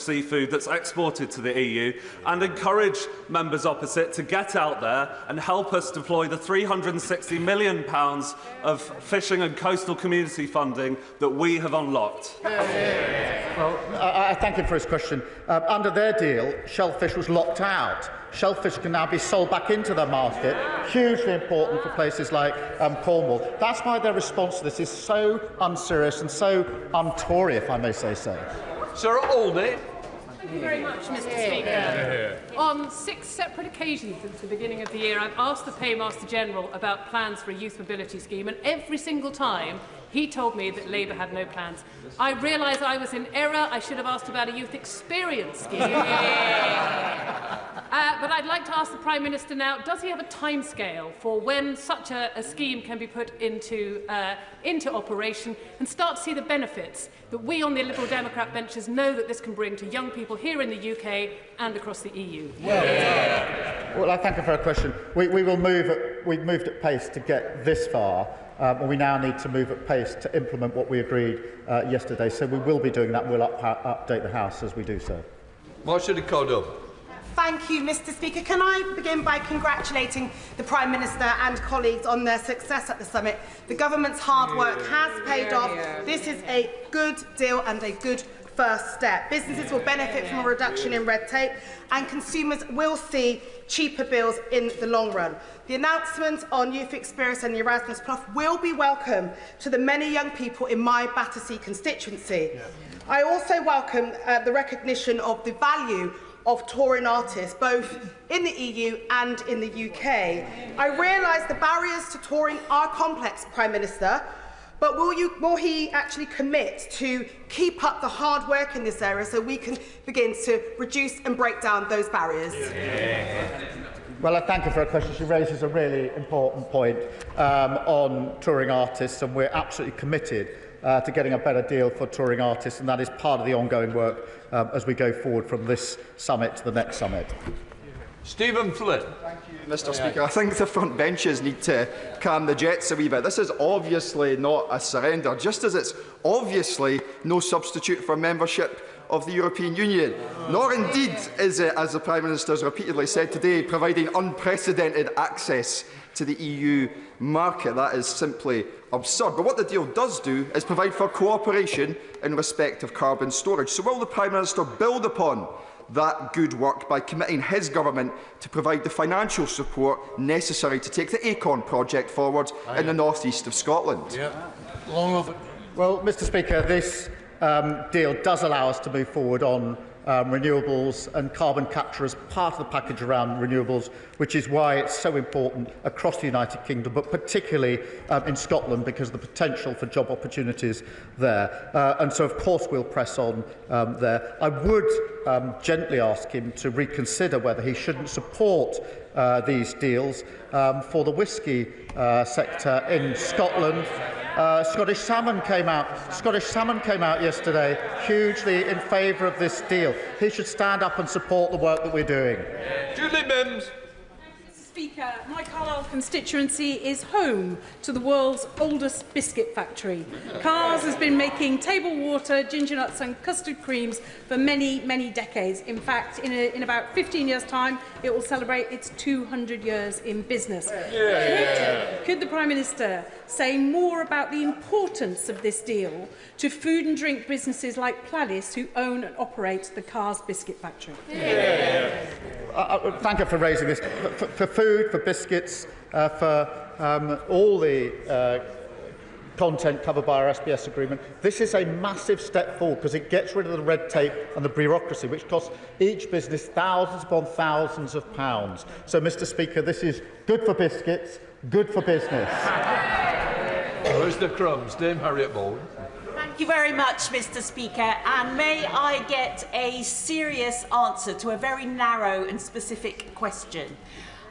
seafood that's exported to the EU, and encourage members opposite to get out there and help us deploy the £360 million of fishing and coastal community funding that we have unlocked. Well, I thank him for his question. Under their deal, shellfish was locked out. Shellfish can now be sold back into the market, hugely important for places like Cornwall. That's why their response to this is so unserious and so un-Tory, if I may say so. Sir Aldie. Thank you very much, Mr. Speaker. On 6 separate occasions since the beginning of the year, I've asked the Paymaster General about plans for a youth mobility scheme, and every single time he told me that Labour had no plans. I realise I was in error. I should have asked about a youth experience scheme. But I'd like to ask the Prime Minister now, does he have a timescale for when such a scheme can be put into operation and start to see the benefits that we on the Liberal Democrat benches know that this can bring to young people here in the UK and across the EU? Well, I thank you for a question. We've moved at pace to get this far. And we now need to move at pace to implement what we agreed yesterday. So we will be doing that. We'll update the House as we do so. Marcia de Cordova. Thank you, Mr. Speaker. Can I begin by congratulating the Prime Minister and colleagues on their success at the summit? The government's hard work has paid off. This is a good deal and a good first step. Businesses will benefit from a reduction in red tape, and consumers will see cheaper bills in the long run. The announcement on Youth Experience and the Erasmus Plus will be welcome to the many young people in my Battersea constituency. I also welcome the recognition of the value of touring artists, both in the EU and in the UK. I realise the barriers to touring are complex, Prime Minister, but will he actually commit to keep up the hard work in this area so we can begin to reduce and break down those barriers? Well, I thank her for her question. She raises a really important point on touring artists, and we're absolutely committed to getting a better deal for touring artists, and that is part of the ongoing work as we go forward from this summit to the next summit. Stephen Flynn. Thank you, Mr. Speaker. I think the front benches need to calm the jets a wee bit. This is obviously not a surrender, just as it's obviously no substitute for membership of the European Union. Nor indeed is it, as the Prime Minister has repeatedly said today, providing unprecedented access to the EU market. That is simply absurd. But what the deal does do is provide for cooperation in respect of carbon storage. So will the Prime Minister build upon that good work by committing his government to provide the financial support necessary to take the ACON project forward in the north east of Scotland? Well, Mr. Speaker, this deal does allow us to move forward on renewables and carbon capture as part of the package around renewables, which is why it's so important across the United Kingdom, but particularly in Scotland, because of the potential for job opportunities there. And so, of course, we'll press on there. I would gently ask him to reconsider whether he shouldn't support these deals for the whisky sector in Scotland. Scottish Salmon came out yesterday hugely in favour of this deal. He should stand up and support the work that we're doing. Julie Mims. Mr. Speaker, my Carlisle constituency is home to the world's oldest biscuit factory. Carr's has been making table water, ginger nuts and custard creams for many, many decades. In fact, in about 15 years' time, it will celebrate its 200 years in business. Could the Prime Minister say more about the importance of this deal to food and drink businesses like Palace, who own and operate the Carr's biscuit factory? Thank you for raising this. For food, for biscuits, for all the content covered by our SBS agreement, this is a massive step forward because it gets rid of the red tape and the bureaucracy, which costs each business thousands upon thousands of pounds. So, Mr. Speaker, this is good for biscuits, good for business. Where's the crumbs? Dame Harriet Bowen. Thank you very much, Mr. Speaker, and may I get a serious answer to a very narrow and specific question.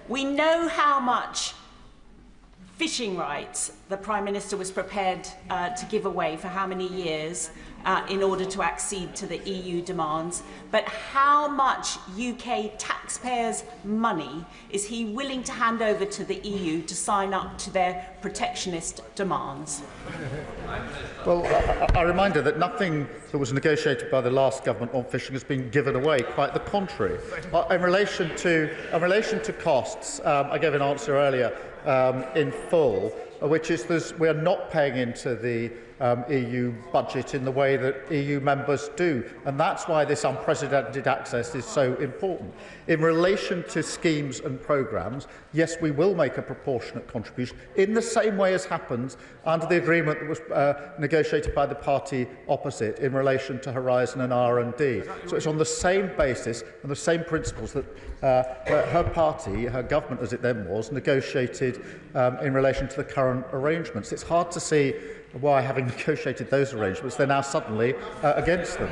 We know how much fishing rights the Prime Minister was prepared to give away for how many years in order to accede to the EU demands, but how much UK taxpayers' money is he willing to hand over to the EU to sign up to their protectionist demands? Well, I remind her that nothing that was negotiated by the last government on fishing has been given away, quite the contrary. In relation to costs, I gave an answer earlier in full, which is we are not paying into the EU budget in the way that EU members do, and that's why this unprecedented access is so important. In relation to schemes and programmes, yes, we will make a proportionate contribution in the same way as happens under the agreement that was negotiated by the party opposite in relation to Horizon and R&D. So it's on the same basis and the same principles that her party, her government as it then was, negotiated in relation to the current arrangements. It's hard to see why, having negotiated those arrangements, they're now suddenly against them.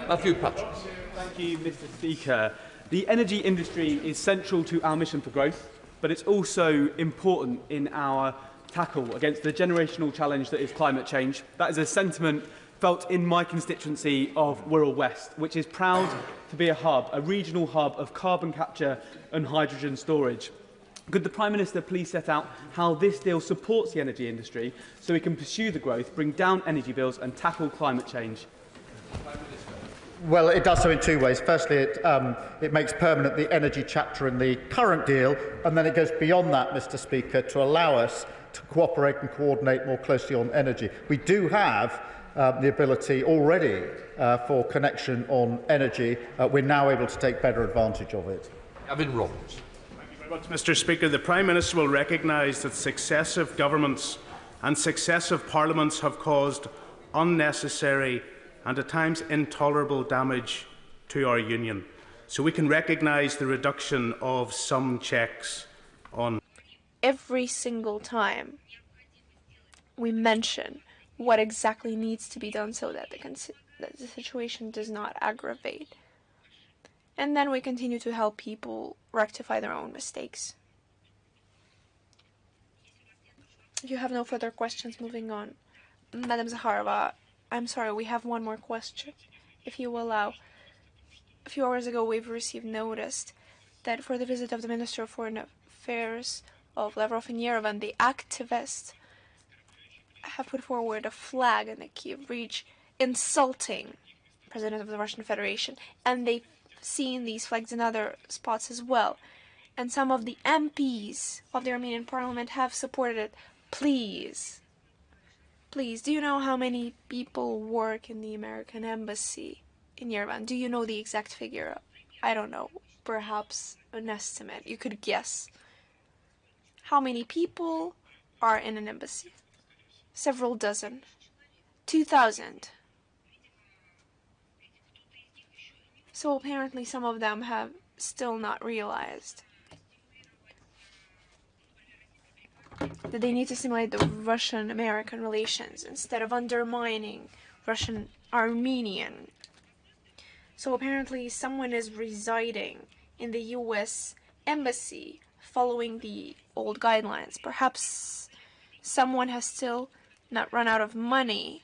Matthew Patrick. Thank you, Mr. Speaker. The energy industry is central to our mission for growth, but it's also important in our tackle against the generational challenge that is climate change. That is a sentiment felt in my constituency of Wirral West, which is proud to be a regional hub of carbon capture and hydrogen storage. Could the Prime Minister please set out how this deal supports the energy industry so we can pursue the growth, bring down energy bills and tackle climate change? Well, it does so in two ways. Firstly, it makes permanent the energy chapter in the current deal, and then it goes beyond that, Mr. Speaker, to allow us to cooperate and coordinate more closely on energy. We do have the ability already for connection on energy. We're now able to take better advantage of it. Gavin Roberts. Mr. Speaker, the Prime Minister will recognise that successive governments and successive parliaments have caused unnecessary and at times intolerable damage to our union. So we can recognise the reduction of some checks on. Every single time we mention what exactly needs to be done so that the situation does not aggravate. And then we continue to help people rectify their own mistakes. If you have no further questions, moving on. Madam Zaharova, I'm sorry, we have one more question, if you will allow. A few hours ago, we've received notice that for the visit of the Minister of Foreign Affairs of Lavrov and Yerevan, the activists have put forward a flag in the Kiev Bridge insulting the President of the Russian Federation, and they've seen these flags in other spots as well. And some of the MPs of the Armenian parliament have supported it. Please, do you know how many people work in the American embassy in Yerevan? Do you know the exact figure? I don't know. Perhaps an estimate. You could guess. How many people are in an embassy? Several dozen. 2,000. So apparently some of them have still not realized that they need to stimulate the Russian-American relations instead of undermining Russian-Armenian. So apparently someone is residing in the US embassy following the old guidelines. Perhaps someone has still not run out of money